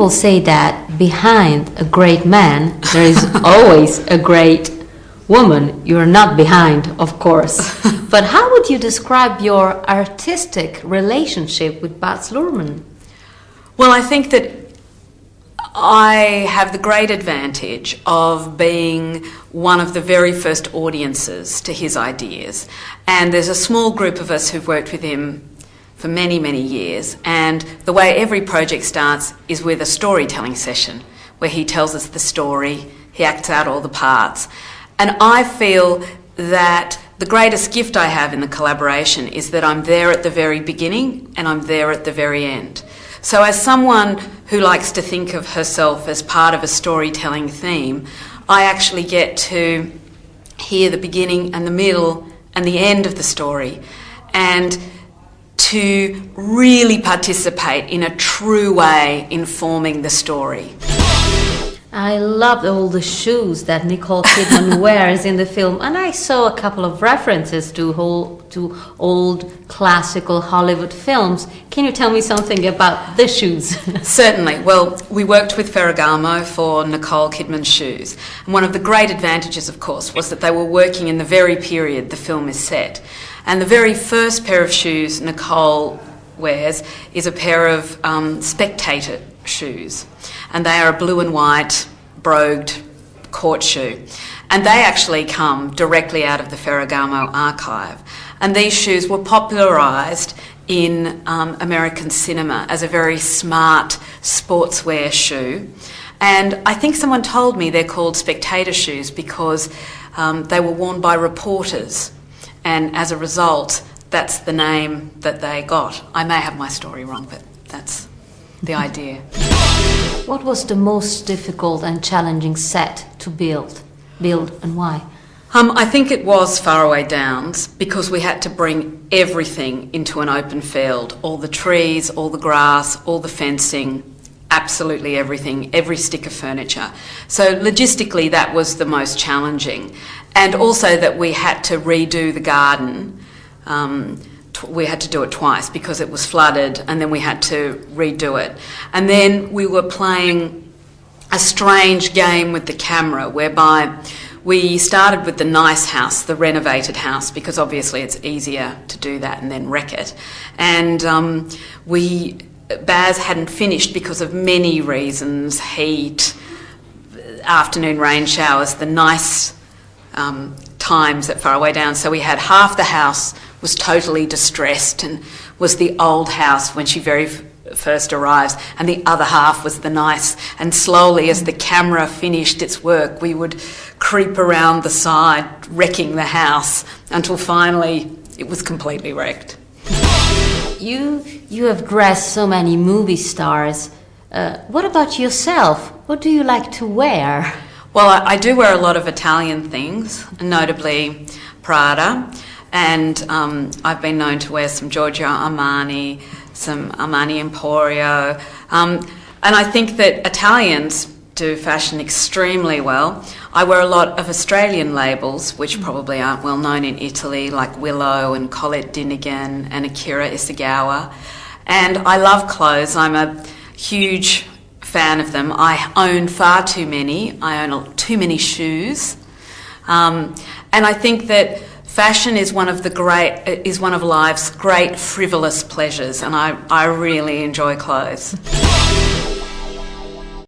people say that behind a great man, there is always a great woman. You're not behind, of course. But how would you describe your artistic relationship with Baz Luhrmann? Well, I think that I have the great advantage of being one of the very first audiences to his ideas. And there's a small group of us who've worked with him for many, many years. And the way every project starts is with a storytelling session where he tells us the story, he acts out all the parts. And I feel that the greatest gift I have in the collaboration is that I'm there at the very beginning and I'm there at the very end. So as someone who likes to think of herself as part of a storytelling theme, I actually get to hear the beginning and the middle and the end of the story, and to really participate in a true way in forming the story. I loved all the shoes that Nicole Kidman wears in the film, and I saw a couple of references to old classical Hollywood films. Can you tell me something about the shoes? Certainly. Well, we worked with Ferragamo for Nicole Kidman's shoes. And one of the great advantages, of course, was that they were working in the very period the film is set. And the very first pair of shoes Nicole wears is a pair of Spectator shoes. And they are a blue and white brogued court shoe. And they actually come directly out of the Ferragamo archive. And these shoes were popularised in American cinema as a very smart sportswear shoe. And I think someone told me they're called Spectator shoes because they were worn by reporters. And as a result, that's the name that they got. I may have my story wrong, but that's the idea. What was the most difficult and challenging set to build and why? I think it was Faraway Downs, because we had to bring everything into an open field. All the trees, all the grass, all the fencing, absolutely everything, every stick of furniture. So logistically that was the most challenging. And also that we had to redo the garden. We had to do it twice because it was flooded, and then we had to redo it. And then we were playing a strange game with the camera whereby we started with the nice house, the renovated house, because obviously it's easier to do that and then wreck it. And Baz hadn't finished because of many reasons: heat, afternoon rain showers, the nice times at Faraway Downs. So we had half the house was totally distressed and was the old house when she very first arrives, and the other half was the nice. And slowly, as the camera finished its work, we would creep around the side, wrecking the house, until finally it was completely wrecked. You have dressed so many movie stars. What about yourself? What do you like to wear? Well, I do wear a lot of Italian things, notably Prada, and I've been known to wear some Giorgio Armani, some Armani Emporio, and I think that Italians do fashion extremely well. I wear a lot of Australian labels, which probably aren't well known in Italy, like Willow and Colette Dinnigan and Akira Isagawa. And I love clothes. I'm a huge fan of them. I own far too many. I own too many shoes. And I think that fashion is one of life's great frivolous pleasures, and I really enjoy clothes.